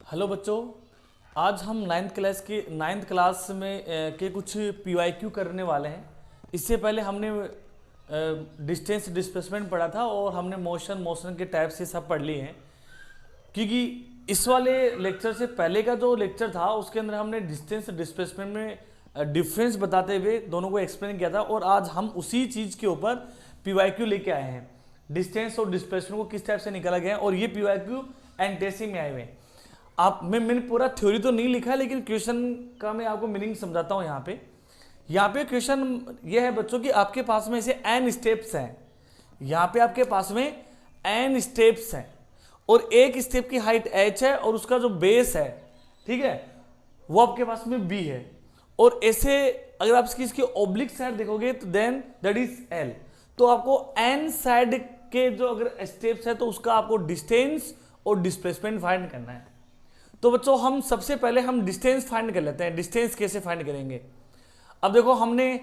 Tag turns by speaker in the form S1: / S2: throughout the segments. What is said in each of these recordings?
S1: Hello बच्चों, आज हम नाइन्थ क्लास में के कुछ PYQ करने वाले हैं। इससे पहले हमने डिस्टेंस डिस्प्लेसमेंट पढ़ा था और हमने मोशन के टाइप से सब पढ़ लिए हैं। क्योंकि इस वाले लेक्चर से पहले का जो लेक्चर था उसके अंदर हमने डिस्टेंस डिस्प्लेसमेंट में डिफरेंस बताते हुए दोनों को एक्सप्लेन किया था, और आज हम उसी चीज़ के ऊपर PYQ लेके आए हैं। डिस्टेंस और डिस्प्लेसमेंट को किस टाइप से निकाला गया है, और ये PYQ एनटीएससी में आए हुए हैं। मैंने पूरा थ्योरी तो नहीं लिखा है, लेकिन क्वेश्चन का मैं आपको मीनिंग समझाता हूँ। यहाँ पे क्वेश्चन ये है बच्चों कि आपके पास में ऐसे n स्टेप्स हैं। यहाँ पे आपके पास में n स्टेप्स हैं और एक स्टेप की हाइट h है और उसका जो बेस है, ठीक है, वो आपके पास में b है। और ऐसे अगर आप इसकी ओब्लिक साइड देखोगे तो देन दैट इज l। तो आपको n साइड के जो अगर स्टेप्स है तो उसका आपको डिस्टेंस और डिस्प्लेसमेंट फाइंड करना है। तो बच्चों हम सबसे पहले डिस्टेंस फाइंड कर लेते हैं। डिस्टेंस कैसे फाइंड करेंगे? अब देखो, हमने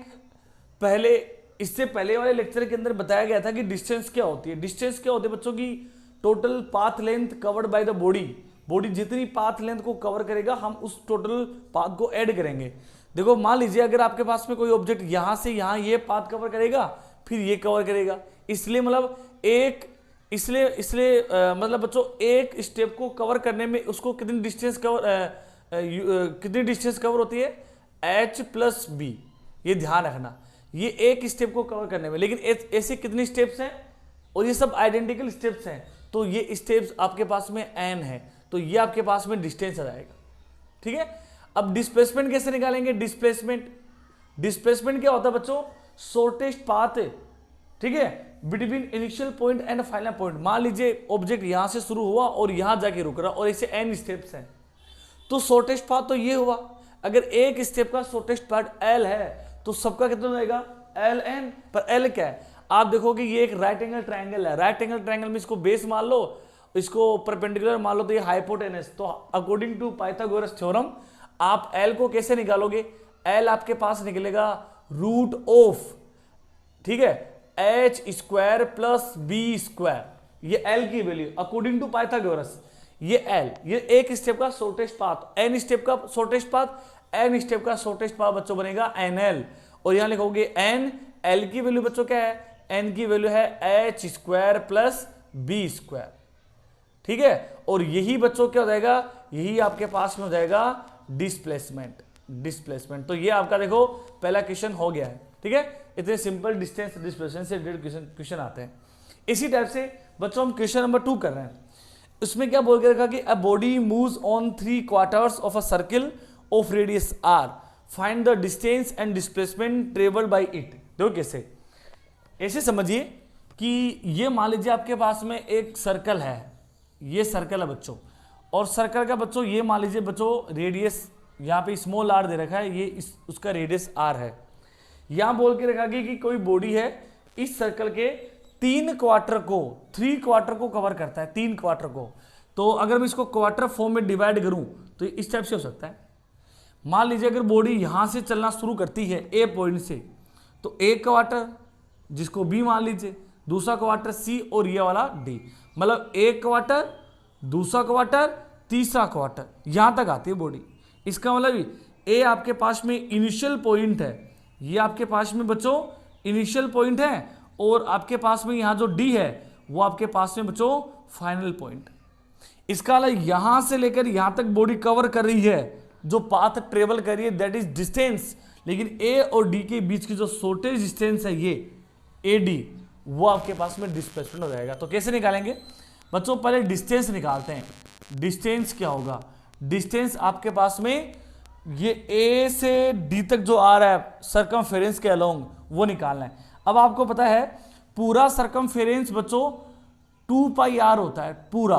S1: इससे पहले वाले लेक्चर के अंदर बताया गया था कि डिस्टेंस क्या होती है। डिस्टेंस क्या होती है बच्चों की? Total path length covered by the body जितनी पाथ लेंथ को कवर करेगा हम उस टोटल पाथ को ऐड करेंगे। देखो, मान लीजिए अगर आपके पास में कोई ऑब्जेक्ट यहां से यहां ये पाथ कवर करेगा, फिर ये कवर करेगा, इसलिए मतलब बच्चों एक स्टेप को कवर करने में उसको कितनी डिस्टेंस कवर होती है? h plus b. ये ध्यान रखना, ये एक स्टेप को कवर करने में। लेकिन ऐसे कितनी स्टेप्स हैं? और ये सब आइडेंटिकल स्टेप्स हैं, तो ये स्टेप्स आपके पास में n है, तो ये आपके पास में डिस्टेंस आ जाएगा। ठीक है। अब डिस्प्लेसमेंट कैसे निकालेंगे? डिस्प्लेसमेंट क्या होता है बच्चों? शॉर्टेस्ट पाथ, ठीक है, between initial point and final point. मान लीजिए ऑब्जेक्ट यहां से शुरू हुआ और यहां जाके रुक रहा, और इसे n स्टेप्स हैं, तो शॉर्टेस्ट पाथ तो ये हुआ। अगर एक स्टेप का शॉर्टेस्ट पाथ l है तो सबका कितना हो जाएगा? ln। पर l क्या है? आप देखोगे ये एक राइट एंगल ट्राइंगल है। राइट एंगल ट्राइंगल में इसको बेस मान लो, इसको परपेंडिकुलर मान लो, तो ये हाइपोटेनस। तो अकॉर्डिंग टू पाइथागोरस थ्योरम आप l को कैसे निकालोगे? l आपके पास निकलेगा रूट ऑफ, ठीक है, h square plus b square. ये l की वैल्यू अकॉर्डिंग टू पाइथागोरस, ये l, ये एक स्टेप का शॉर्टेस्ट पाथ, n स्टेप का शॉर्टेस्ट पाथ, n स्टेप का शॉर्टेस्ट पाथ बच्चों बनेगा nl। और यहां लिखोगे n, l की वैल्यू बच्चों क्या है? n की वैल्यू है h square plus b square, ठीक है। और यही बच्चों क्या हो जाएगा? यही आपके पास में हो जाएगा डिस्प्लेसमेंट। तो ये आपका देखो पहला क्वेश्चन हो गया है, ठीक है। इतने सिंपल डिस्टेंस डिस्प्लेसमेंट से रिलेटेड क्वेश्चन आते हैं। इसी टाइप से बच्चों हम क्वेश्चन नंबर 2 कर रहे हैं। उसमें क्या बोल के रखा कि a body moves on 3/4 of a circle of radius r, find the distance and displacement travelled by it. देखो कैसे, ऐसे समझिए कि ये मान लीजिए आपके पास में एक सर्कल है, ये सर्कल है बच्चों, और सर्कल का बच्चों ये मान लीजिए बच्चों रेडियस यहाँ पे स्मॉल r दे रखा है, ये उसका रेडियस r है। यहां बोल के रखा गया कि कोई बॉडी है इस सर्कल के 3 क्वार्टर को कवर करता है, 3 क्वार्टर को। तो अगर मैं इसको क्वार्टर फॉर्म में डिवाइड करूं तो इस टाइप से हो सकता है। मान लीजिए अगर बॉडी यहां से चलना शुरू करती है ए पॉइंट से, तो एक क्वार्टर जिसको बी मान लीजिए, दूसरा क्वार्टर सी, और ये वाला डी। मतलब एक क्वार्टर, दूसरा क्वार्टर, तीसरा क्वार्टर, यहां तक आती है बॉडी। इसका मतलब ए आपके पास में इनिशियल पॉइंट है, ये आपके पास में बच्चों इनिशियल पॉइंट है, और आपके पास में यहां जो डी है वो आपके पास में बच्चों फाइनल पॉइंट। इसका मतलब यहां से लेकर यहां तक बॉडी कवर कर रही है, जो पाथ ट्रेवल कर रही है दैट इज डिस्टेंस। लेकिन ए और डी के बीच की जो शॉर्टेज डिस्टेंस है ये ए डी, वो आपके पास में डिस्प्लेसमेंट हो जाएगा। तो कैसे निकालेंगे बच्चों? पहले डिस्टेंस निकालते हैं। डिस्टेंस क्या होगा? डिस्टेंस आपके पास में ये ए से डी तक जो आ रहा है सर्कमफेरेंस के अलोंग, वो निकालना है। अब आपको पता है पूरा सर्कमफेरेंस बच्चों 2 पाई आर होता है, पूरा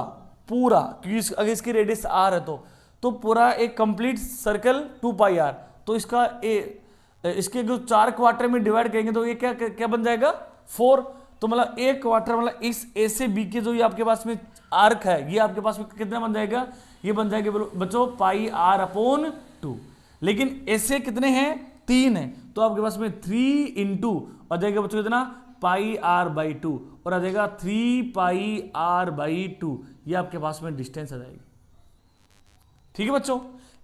S1: क्योंकि अगर इसकी रेडियस r है तो पूरा एक कंप्लीट सर्कल 2 पाई आर। तो इसके जो 4 क्वार्टर में डिवाइड करेंगे तो ये क्या बन जाएगा? 4। तो मतलब एक क्वार्टर, मतलब इस ए से बी के जो ये आपके पास में आर्क है, ये आपके पास में कितना बन जाएगा? ये बन जाएगा बच्चों पाई r अपॉन 2। लेकिन ऐसे कितने हैं? 3 है, तो आपके पास में 3 इंटू आ जाएगा बच्चों कितना? पाई r बाई 2, और आ जाएगा 3 पाई r बाई 2। ये आपके पास में डिस्टेंस आ जाएगी। ठीक है बच्चों।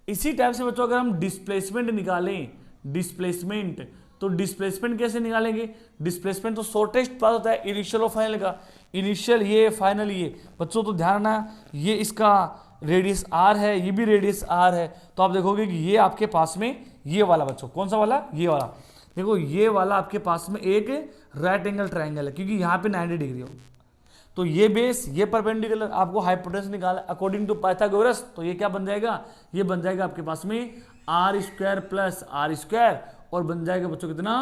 S1: इसी टाइप से बच्चों अगर हम डिस्प्लेसमेंट निकालें, डिस्प्लेसमेंट, तो डिस्प्लेसमेंट कैसे निकालेंगे? डिस्प्लेसमेंट तो शॉर्टेस्ट पाथ होता है इनिशियल और फाइनल का, इनिशियल ये फाइनल ये। बच्चों तो ध्यान रखना, ये इसका रेडियस r है, ये भी रेडियस r है, तो आप देखोगे कि ये आपके पास में ये वाला बच्चों, कौन सा वाला? ये वाला। देखो ये वाला आपके पास में एक राइट एंगल ट्राइंगल है, क्योंकि यहाँ पे 90 डिग्री हो, तो ये बेस, ये परपेंडिकुलर, आपको हाइपोटेनस निकाला अकॉर्डिंग टू पाइथागोरस, तो ये क्या बन जाएगा? ये बन जाएगा आपके पास में r square plus r square, और बन जाएगा बच्चों कितना?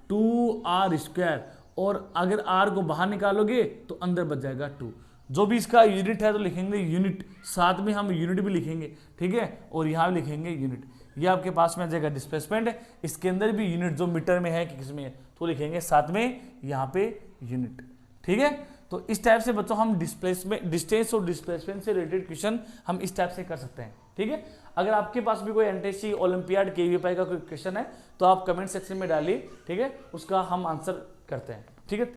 S1: 2r स्क्वायर, और अगर r को बाहर निकालोगे तो अंदर बच जाएगा 2। जो भी इसका यूनिट है तो लिखेंगे यूनिट, साथ में हम यूनिट भी लिखेंगे, ठीक है, और यहाँ भी लिखेंगे यूनिट। ये आपके पास में आ जाएगा डिस्प्लेसमेंट, इसके अंदर भी यूनिट जो मीटर में है कि किस में है तो लिखेंगे साथ में यहाँ पे यूनिट, ठीक है। तो इस टाइप से बच्चों हम डिस्प्लेसमेंट, डिस्टेंस और डिस्प्लेसमेंट से रिलेटेड क्वेश्चन हम इस टाइप से कर सकते हैं, ठीक है। अगर आपके पास भी कोई एनटीएससी, ओलंपियाड, केवीएफआई का कोई क्वेश्चन है तो आप कमेंट सेक्शन में डालिए, ठीक है, उसका हम आंसर करते हैं, ठीक है।